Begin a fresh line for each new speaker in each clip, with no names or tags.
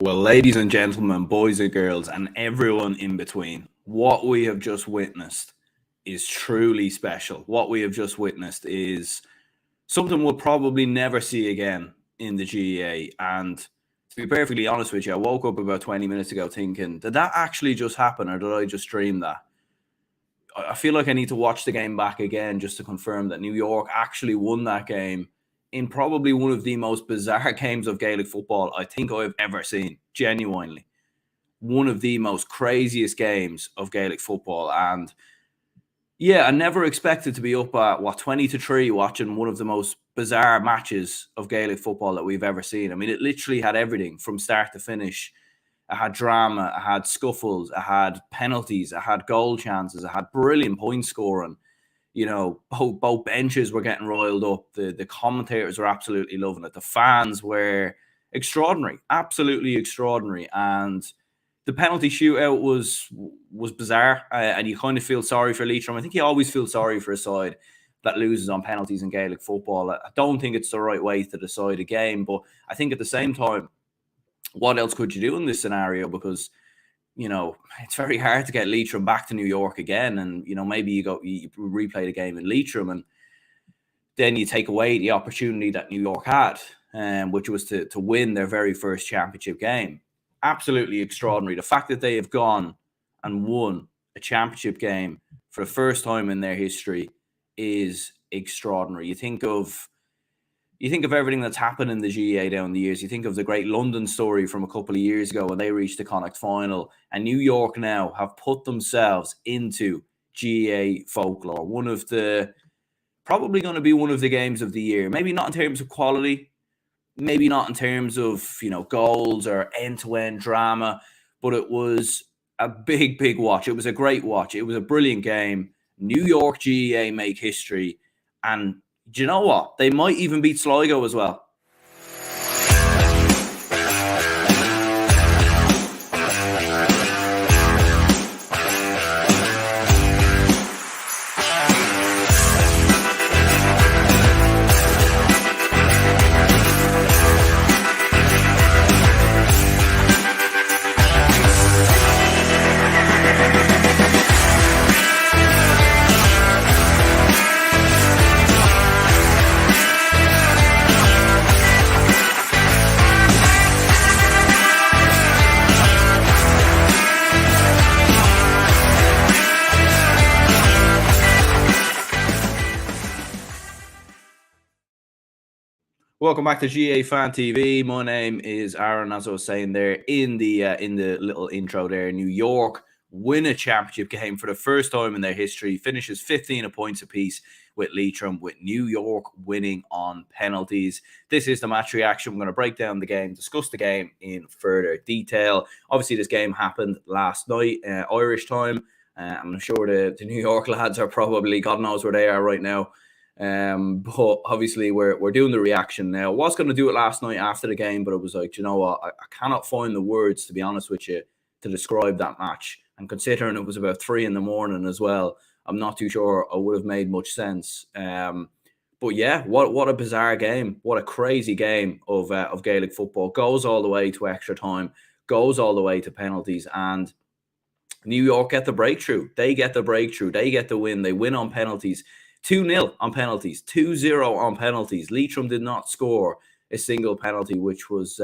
Well, ladies and gentlemen, boys and girls, and everyone in between, what we have just witnessed is truly special. What we have just witnessed is something we'll probably never see again in the GAA. And to be perfectly honest with you, I woke up about 20 minutes ago thinking, did that actually just happen or did I just dream that? I feel like I need to watch the game back again just to confirm that New York actually won that game in probably one of the most bizarre games of Gaelic football I think I've ever seen. Genuinely, one of the most craziest games of Gaelic football. And yeah, I never expected to be up at 20-3 watching one of the most bizarre matches of Gaelic football that we've ever seen. I mean, it literally had everything from start to finish. I had drama, I had scuffles, I had penalties, I had goal chances, I had brilliant point scoring. You know, both benches were getting roiled up. The commentators were absolutely loving it. The fans were extraordinary, absolutely extraordinary. And the penalty shootout was bizarre, and you kind of feel sorry for Leitrim. I think you always feel sorry for a side that loses on penalties in Gaelic football. I don't think it's the right way to decide a game, but I think at the same time, what else could you do in this scenario? Because, you know, it's very hard to get Leitrim back to New York again. And, you know, maybe you replay the game in Leitrim and then you take away the opportunity that New York had, which was to win their very first championship game. Absolutely extraordinary. The fact that they have gone and won a championship game for the first time in their history is extraordinary. You think of everything that's happened in the GAA down the years. You think of the great London story from a couple of years ago when they reached the Connacht final, and New York now have put themselves into GAA folklore. Probably going to be one of the games of the year. Maybe not in terms of quality, maybe not in terms of, you know, goals or end-to-end drama, but it was a big watch. It was a great watch. It was a brilliant game. New York GAA make history, and do you know what? They might even beat Sligo as well. Welcome back to GAA Fan TV. My name is Aaron. As I was saying there in the little intro there, New York win a championship game for the first time in their history. Finishes 15 points apiece with Leitrim, with New York winning on penalties. This is the match reaction. We're going to break down the game, discuss the game in further detail. Obviously, this game happened last night, Irish time. I'm sure the New York lads are probably, God knows where they are right now. But obviously we're doing the reaction now. I was going to do it last night after the game, but it was like, you know what, I cannot find the words, to be honest with you, to describe that match. And considering it was about 3 a.m. as well, I'm not too sure it would have made much sense. But yeah, what a bizarre game. What a crazy game of Gaelic football. Goes all the way to extra time, goes all the way to penalties, and New York get the breakthrough. They get the breakthrough. They get the win. They win on penalties. 2-0 on penalties, 2-0 on penalties. Leitrim did not score a single penalty, which was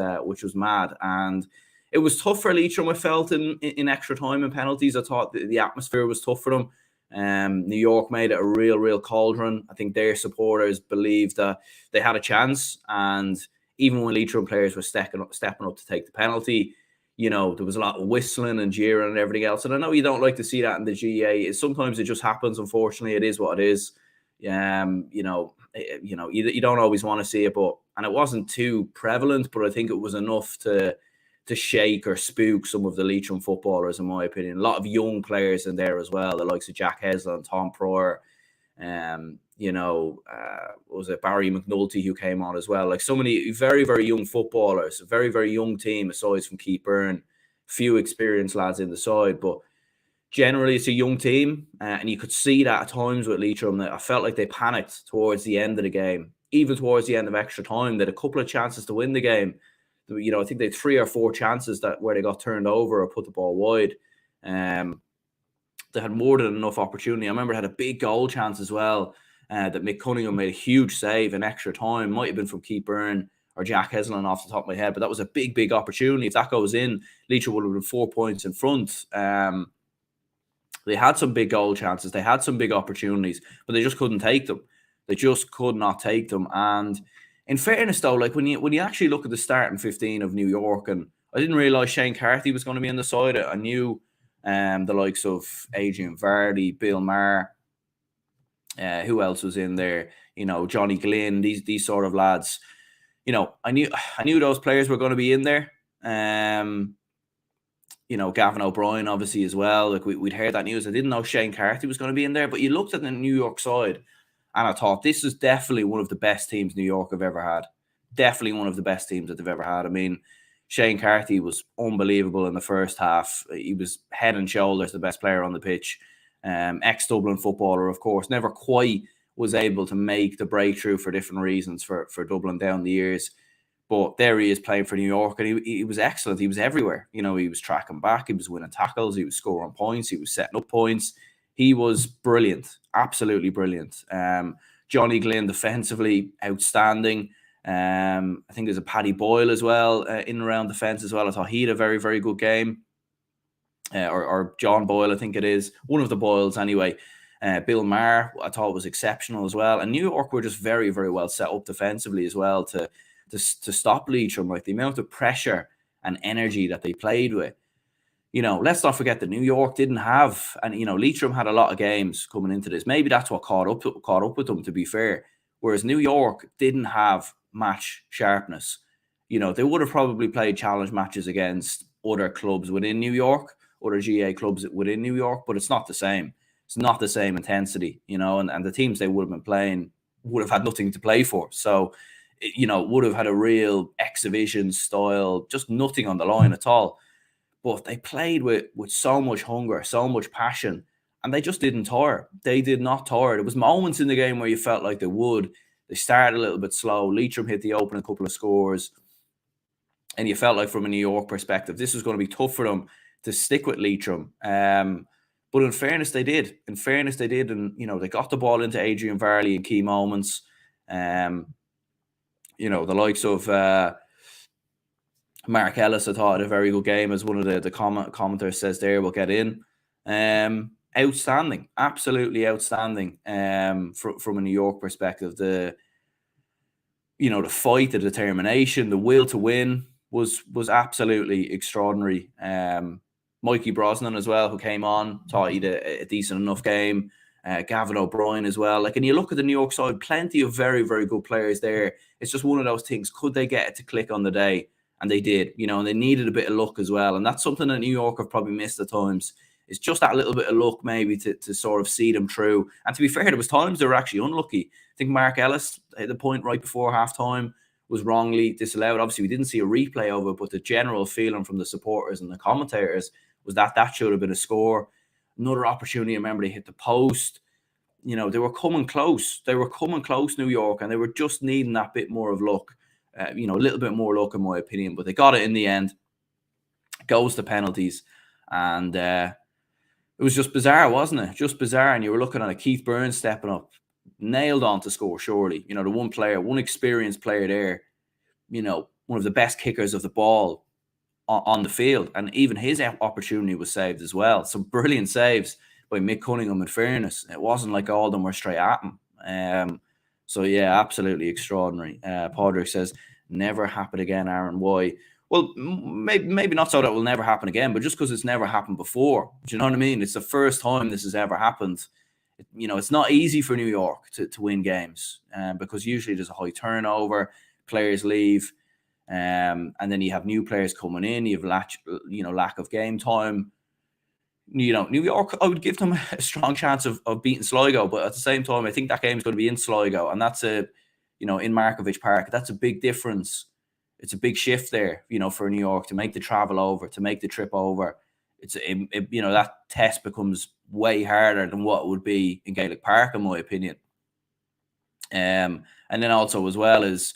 mad. And it was tough for Leitrim, I felt, in extra time and penalties. I thought the atmosphere was tough for them. New York made it a real cauldron. I think their supporters believed that they had a chance. And even when Leitrim players were stepping up to take the penalty, you know, there was a lot of whistling and jeering and everything else. And I know you don't like to see that in the GAA. Sometimes it just happens. Unfortunately, it is what it is. You don't always want to see it, and it wasn't too prevalent, but I think it was enough to shake or spook some of the Leitrim footballers, in my opinion. A lot of young players in there as well, the likes of Jack Heslin, Tom Pryor, was it Barry McNulty who came on as well? Like, so many very young footballers, a very young team aside from Keith Byrne, few experienced lads in the side, but generally it's a young team, and you could see that at times with Leitrim. That I felt like they panicked towards the end of the game, even towards the end of extra time. They had a couple of chances to win the game. I think they had 3 or 4 chances where they got turned over or put the ball wide. They had more than enough opportunity. I remember they had a big goal chance as well that Mick Cunningham made a huge save in extra time. Might have been from Keith Byrne or Jack Heslin off the top of my head, but that was a big, big opportunity. If that goes in, Leitrim would have been 4 points in front. They had some big goal chances. They had some big opportunities, but they just couldn't take them. They just could not take them. And in fairness, though, like when you actually look at the starting 15 of New York, and I didn't realise Shane Carthy was going to be on the side. I knew the likes of Adrian Vardy, Bill Maher, who else was in there? Johnny Glynn, these sort of lads. I knew those players were going to be in there. Gavin O'Brien, obviously, as well. Like we'd heard that news. I didn't know Shane Carthy was going to be in there, but you looked at the New York side, and I thought this is definitely one of the best teams New York have ever had. Definitely one of the best teams that they've ever had. I mean, Shane Carthy was unbelievable in the first half. He was head and shoulders the best player on the pitch. Ex-Dublin footballer, of course. Never quite was able to make the breakthrough for different reasons for Dublin down the years. But there he is playing for New York, and he was excellent. He was everywhere. He was tracking back. He was winning tackles. He was scoring points. He was setting up points. He was brilliant, absolutely brilliant. Johnny Glynn defensively, outstanding. I think there's a Paddy Boyle as well in and around defence as well. I thought he had a very, very good game. Or John Boyle, I think it is. One of the Boyles anyway. Bill Maher, I thought was exceptional as well. And New York were just very, very well set up defensively as well to stop Leitrim. Like the amount of pressure and energy that they played with. Let's not forget that New York didn't have, and Leitrim had a lot of games coming into this. Maybe that's what caught up with them, to be fair. Whereas New York didn't have match sharpness. They would have probably played challenge matches against other clubs within New York, other GAA clubs within New York, but it's not the same. It's not the same intensity, and the teams they would have been playing would have had nothing to play for. So, would have had a real exhibition style, just nothing on the line at all. But they played with so much hunger, so much passion, and they just didn't tire. They did not tire. There was moments in the game where you felt like they would. They started a little bit slow. Leitrim hit the opening couple of scores, and you felt like from a New York perspective, this was going to be tough for them to stick with Leitrim. But in fairness, they did. And they got the ball into Adrian Varley in key moments. The likes of Mark Ellis, I thought, had a very good game, as one of the commenters says there. We'll get in. Outstanding, absolutely outstanding. From a New York perspective, the fight, the determination, the will to win was absolutely extraordinary. Mikey Brosnan as well, who came on, thought he had a decent enough game. Gavin O'Brien as well. And you look at the New York side, plenty of very, very good players there. It's just one of those things. Could they get it to click on the day? And they did, and they needed a bit of luck as well. And that's something that New York have probably missed at times. It's just that little bit of luck maybe to sort of see them through. And to be fair, there was times they were actually unlucky. I think Mark Ellis hit the point right before halftime, was wrongly disallowed. Obviously, we didn't see a replay of it, but the general feeling from the supporters and the commentators was that should have been a score. Another opportunity, I remember they hit the post. They were coming close. They were coming close, New York, and they were just needing that bit more of luck. A little bit more luck in my opinion, but they got it in the end. Goes to penalties, and it was just bizarre, wasn't it? Just bizarre, and you were looking at a Keith Byrne stepping up, nailed on to score, surely. The one experienced player there, one of the best kickers of the ball on the field, and even his opportunity was saved as well. Some brilliant saves by Mick Cunningham, in fairness. It wasn't like all of them were straight at him. So, yeah, absolutely extraordinary. Podrick says, never happen again, Aaron. Why? Well, maybe not so that it will never happen again, but just because it's never happened before. Do you know what I mean? It's the first time this has ever happened. It's not easy for New York to win games because usually there's a high turnover, players leave, and then you have new players coming in, you have lack of game time. New York, I would give them a strong chance of beating Sligo, but at the same time, I think that game is going to be in Sligo, and that's in Markovich Park. That's a big difference. It's a big shift there, for New York to make the travel over, to make the trip over. That test becomes way harder than what it would be in Gaelic Park, in my opinion. And then also as well as,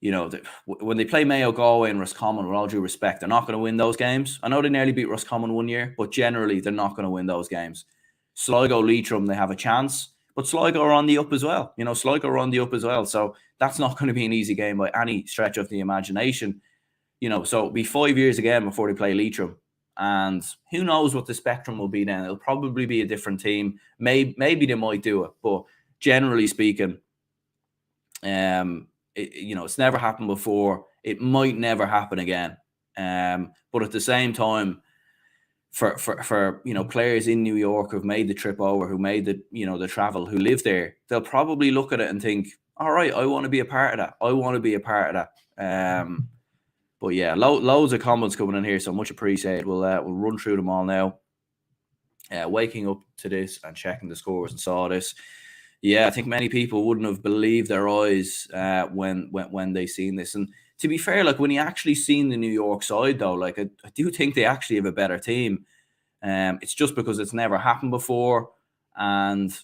when they play Mayo, Galway, and Roscommon, with all due respect, they're not going to win those games. I know they nearly beat Roscommon one year, but generally they're not going to win those games. Sligo, Leitrim, they have a chance, but Sligo are on the up as well. Sligo are on the up as well, so that's not going to be an easy game by any stretch of the imagination. So it'll be 5 years again before they play Leitrim. And who knows what the spectrum will be then. It'll probably be a different team. Maybe they might do it. But generally speaking, it's never happened before. It might never happen again. But at the same time, for players in New York who've made the trip over, who made the travel, who live there, they'll probably look at it and think, all right, I want to be a part of that. I want to be a part of that. But yeah, loads of comments coming in here, so much appreciated. We'll run through them all now. Waking up to this and checking the scores and saw this. Yeah, I think many people wouldn't have believed their eyes when they seen this. And to be fair, like when you actually seen the New York side, though, like I do think they actually have a better team. It's just because it's never happened before, and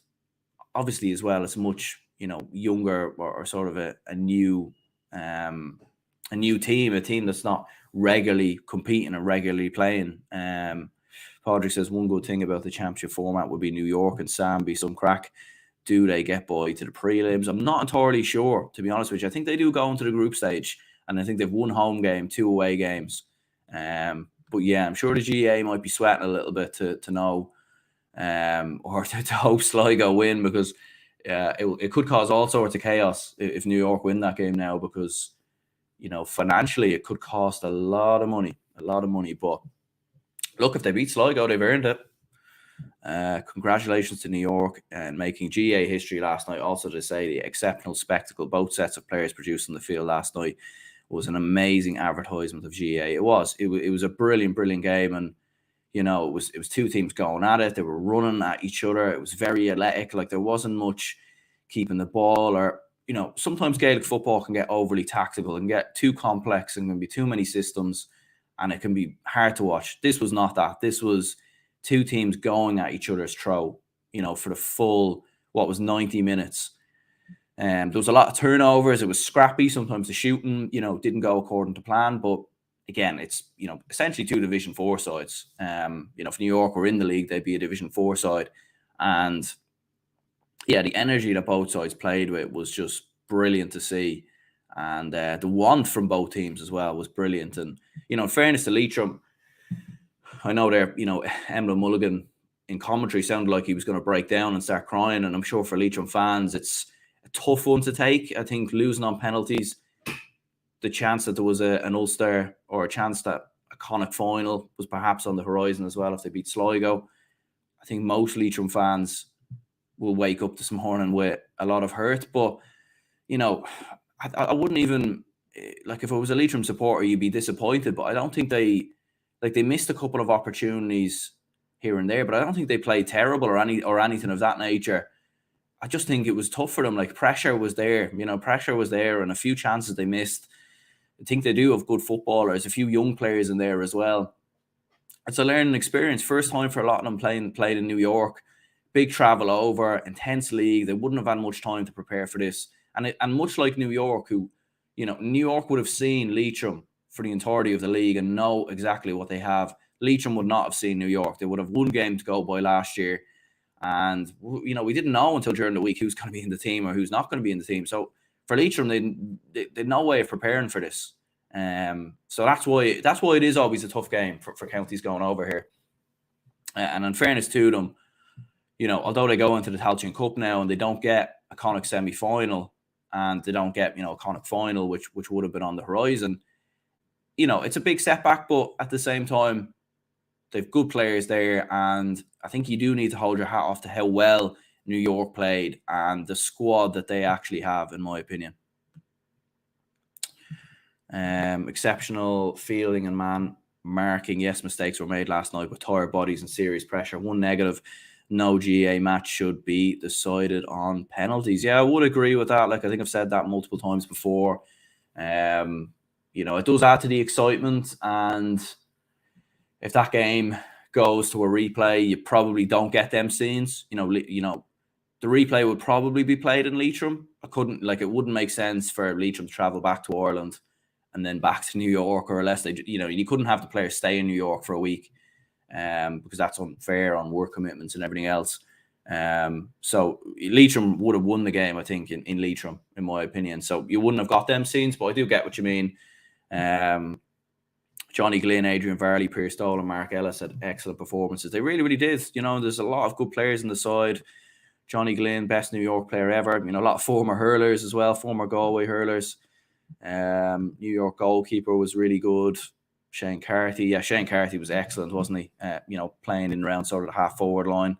obviously as well, it's much younger or sort of a new team, a team that's not regularly competing and regularly playing. Padraig says one good thing about the championship format would be New York and Sam be some crack. Do they get by to the prelims? I'm not entirely sure, to be honest with you. I think they do go into the group stage, and I think they've one home game, 2 away games. But yeah, I'm sure the GAA might be sweating a little bit to know, or to hope Sligo win, because it could cause all sorts of chaos if New York win that game now, because financially it could cost a lot of money. But look, if they beat Sligo, they've earned it. Congratulations to New York and making GAA history last night. Also to say, the exceptional spectacle both sets of players produced on the field last night was an amazing advertisement of GAA. It was a brilliant game, and it was 2 teams going at it. They were running at each other. It was very athletic. Like there wasn't much keeping the ball, or sometimes Gaelic football can get overly tactical and get too complex, and can be too many systems, and it can be hard to watch. This was not that. This was 2 teams going at each other's throat, for the full, 90 minutes. There was a lot of turnovers. It was scrappy. Sometimes the shooting, didn't go according to plan. But again, it's, essentially 2 Division 4 sides. If New York were in the league, they'd be a Division 4 side. And yeah, the energy that both sides played with was just brilliant to see. And the want from both teams as well was brilliant. And, in fairness to Leitrim, I know they're, Emlyn Mulligan in commentary sounded like he was going to break down and start crying. And I'm sure for Leitrim fans, it's a tough one to take. I think losing on penalties, the chance that there was an Ulster, or a chance that a Connacht final was perhaps on the horizon as well if they beat Sligo. I think most Leitrim fans will wake up this morning with a lot of hurt. But, I wouldn't even, like if I was a Leitrim supporter, you'd be disappointed. But I don't think they missed a couple of opportunities here and there, but I don't think they played terrible or anything of that nature. I just think it was tough for them. Like pressure was there, and a few chances they missed. I think they do have good footballers, a few young players in there as well. It's a learning experience. First time for a lot of them played in New York. Big travel over, intense league. They wouldn't have had much time to prepare for this. And much like New York, who, New York would have seen Leitrim for the entirety of the league and know exactly what they have. Leitrim would not have seen New York. They would have 1 game to go by last year. And, we didn't know until during the week who's going to be in the team or who's not going to be in the team. So for Leitrim, they had no way of preparing for this. So that's why it is always a tough game for counties going over here. And in fairness to them, although they go into the Tailteann Cup now and they don't get a Connacht semi-final and they don't get, a Connacht final, which would have been on the horizon, it's a big setback, but at the same time, they've good players there, and I think you do need to hold your hat off to how well New York played and the squad that they actually have, in my opinion. Exceptional fielding and man marking. Yes, mistakes were made last night with tired bodies and serious pressure. One negative, no GAA match should be decided on penalties. Yeah, I would agree with that. Like, I think I've said that multiple times before. It does add to the excitement, and if that game goes to a replay, you probably don't get them scenes. The replay would probably be played in Leitrim. It wouldn't make sense for Leitrim to travel back to Ireland and then back to New York, or unless you couldn't have the players stay in New York for a week, because that's unfair on work commitments and everything else. So Leitrim would have won the game, I think, in Leitrim, in my opinion. So you wouldn't have got them scenes, but I do get what you mean. Johnny Glynn, Adrian Varley, Pierce Dolan, Mark Ellis had excellent performances. They really, really did. There's a lot of good players on the side. Johnny Glynn, best New York player ever. A lot of former hurlers as well, former Galway hurlers. New York goalkeeper was really good. Shane Carthy. Yeah, Shane Carthy was excellent, wasn't he? Playing in around sort of the half forward line.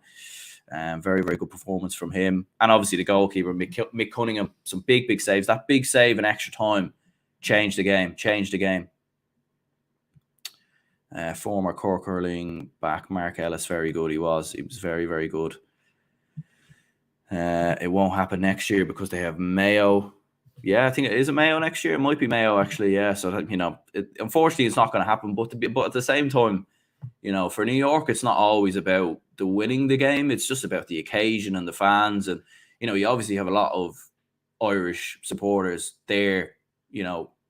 Very, very good performance from him. And obviously the goalkeeper, Mick Cunningham, some big, big saves. That big save in extra time changed the game. Former Cork hurling back, Mark Ellis, very good. He was very, very good. It won't happen next year because they have Mayo. Yeah, I think it is a Mayo next year. It might be Mayo, actually. Yeah, so unfortunately, it's not going to happen. But at the same time, for New York, it's not always about the winning the game. It's just about the occasion and the fans, and you obviously have a lot of Irish supporters there.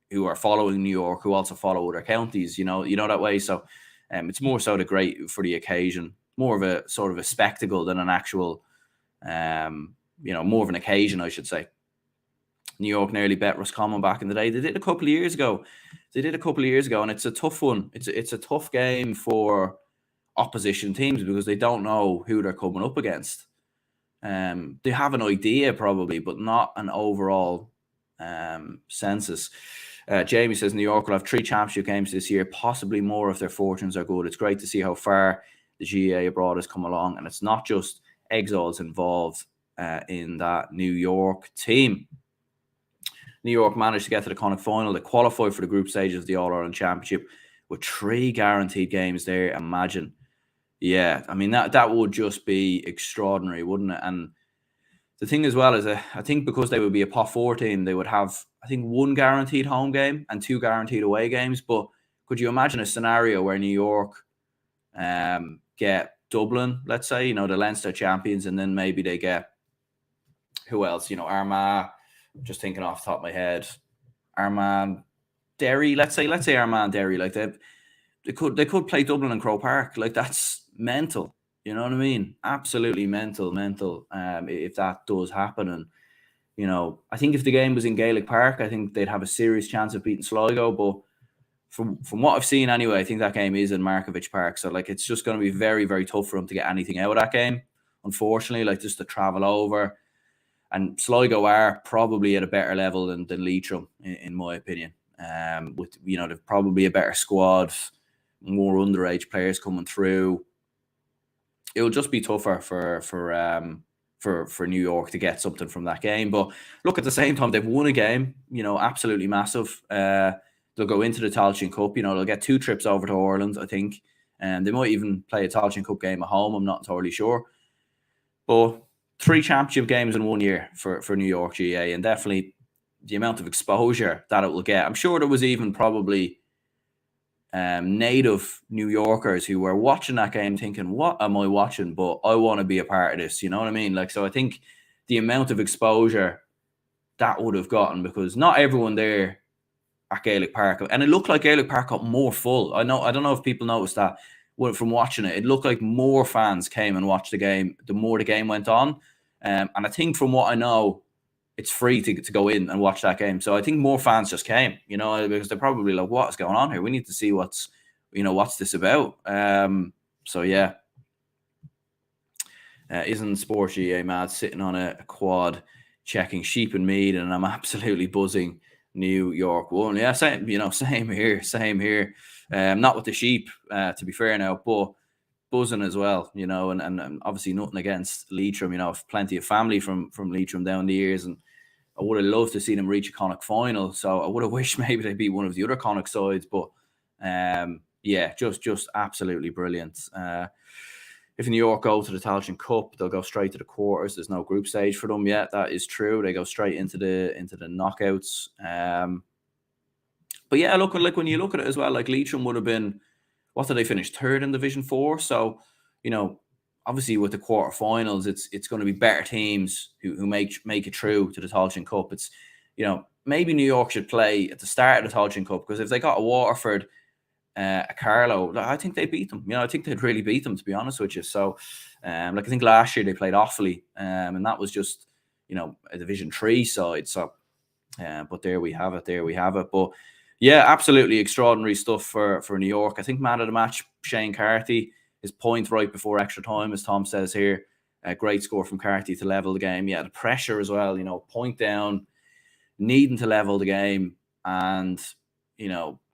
Who are following New York, who also follow other counties. That way. So, it's more so great for the occasion, more of a sort of a spectacle than an actual. More of an occasion, I should say. New York nearly bet Roscommon back in the day. They did a couple of years ago. And it's a tough one. It's a tough game for opposition teams because they don't know who they're coming up against. They have an idea probably, but not an overall census. Jamie says New York will have 3 championship games this year, possibly more if their fortunes are good. It's great to see how far the GAA abroad has come along, and it's not just exiles involved in that New York team. New York managed to get to the Connacht final. They qualified for the group stages of the All-Ireland Championship with 3 guaranteed games there. Imagine. Yeah, I mean, that would just be extraordinary, wouldn't it? And the thing as well is I think because they would be a pot 4 team, they would have, I think, 1 guaranteed home game and 2 guaranteed away games. But could you imagine a scenario where New York get Dublin, let's say, the Leinster champions, and then maybe they get, who else? Armagh, just thinking off the top of my head, Armagh, Derry, let's say Armagh and Derry, like they could play Dublin and Croke Park. Like, that's mental. You know what I mean? Absolutely mental. If that does happen. And I think if the game was in Gaelic Park, I think they'd have a serious chance of beating Sligo. But from what I've seen anyway, I think that game is in Markovich Park. So it's just going to be very, very tough for them to get anything out of that game. Unfortunately, just to travel over. And Sligo are probably at a better level than Leitrim, in my opinion. With they've probably a better squad, more underage players coming through. It'll just be tougher for New York to get something from that game. But look, at the same time, they've won a game. Absolutely massive. They'll go into the Tailteann Cup. They'll get 2 trips over to Ireland, I think, and they might even play a Tailteann Cup game at home. I'm not entirely sure, but 3 championship games in 1 year for New York GAA, and definitely the amount of exposure that it will get. I'm sure there was even probably native New Yorkers who were watching that game thinking, what am I watching? But I want to be a part of this. You know what I mean? So I think the amount of exposure that would have gotten, because not everyone there at Gaelic Park, and it looked like Gaelic Park got more full. I don't know if people noticed that from watching it. It looked like more fans came and watched the game the more the game went on. And I think from what I know, it's free to go in and watch that game. So I think more fans just came, because they're probably like, what's going on here? We need to see what's this about. So yeah. Isn't Sport GAA mad sitting on a quad checking sheep and mead, and I'm absolutely buzzing. New York won. Yeah, same here. Not with the sheep, to be fair now, but buzzing as well, and obviously nothing against Leitrim. I've plenty of family from Leitrim down the years, and I would have loved to see them reach a Connacht final. So I would have wished maybe they'd be one of the other Connacht sides, but yeah, just absolutely brilliant. If New York go to the Tailteann Cup, they'll go straight to the quarters. There's no group stage for them yet. That is true. They go straight into the knockouts. But yeah, look, like when you look at it as well, like Leitrim would have been, what did they finish? 3rd in Division 4. So, obviously with the quarterfinals, it's going to be better teams who make it through to the Tailteann Cup. It's, maybe New York should play at the start of the Tailteann Cup, because if they got a Waterford, a Carlow, I think they beat them. I think they'd really beat them, to be honest with you. So, I think last year they played Offaly, and that was just, a Division 3 side. So, but there we have it. But yeah, absolutely extraordinary stuff for New York. I think man of the match, Shane Carthy, his point right before extra time, as Tom says here. A great score from Carthy to level the game. Yeah, the pressure as well, point down, needing to level the game, and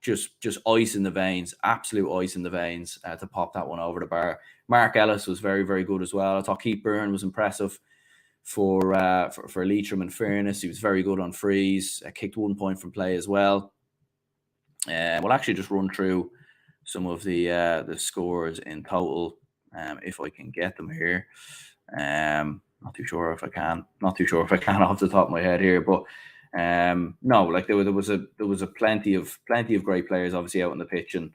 just ice in the veins, absolute ice in the veins, to pop that one over the bar. Mark Ellis was very, very good as well. I thought Keith Byrne was impressive for Leitrim. In fairness, he was very good on frees. Kicked 1 point from play as well. We'll actually just run through some of the scores in total, if I can get them here. Not too sure if I can off the top of my head here, but no, like there was a plenty of great players obviously out on the pitch, and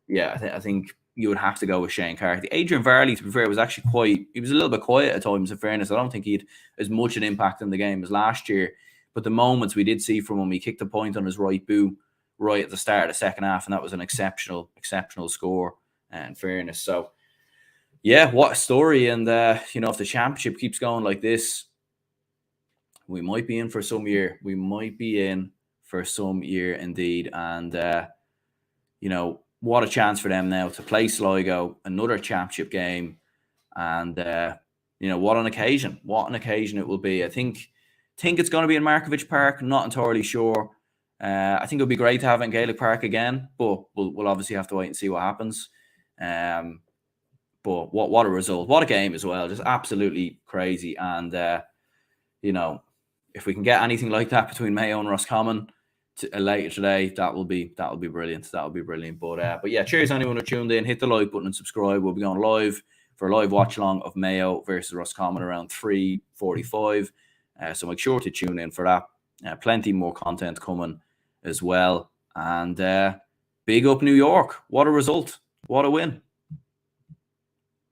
yeah, I think you would have to go with Shane Carthy. Adrian Varley, to be fair, was actually he was a little bit quiet at times. In fairness, I don't think he had as much an impact in the game as last year, but the moments we did see from him, he kicked a point on his right boot right at the start of the second half, and that was an exceptional score, in fairness. So yeah, what a story. And if the championship keeps going like this, we might be in for some year. We might be in for some year indeed. And what a chance for them now to play Sligo, another championship game. And what an occasion it will be. I think it's going to be in Markovich Park. Not entirely sure. I think it'll be great to have it in Gaelic Park again, but we'll obviously have to wait and see what happens. But what a result, what a game as well, just absolutely crazy. And if we can get anything like that between Mayo and Roscommon later today, that will be brilliant. But yeah, cheers anyone who tuned in. Hit the like button and subscribe. We'll be going live for a live watch along of Mayo versus Roscommon around 3:45. So make sure to tune in for that. Plenty more content coming as well. And big up New York. What a result. What a win.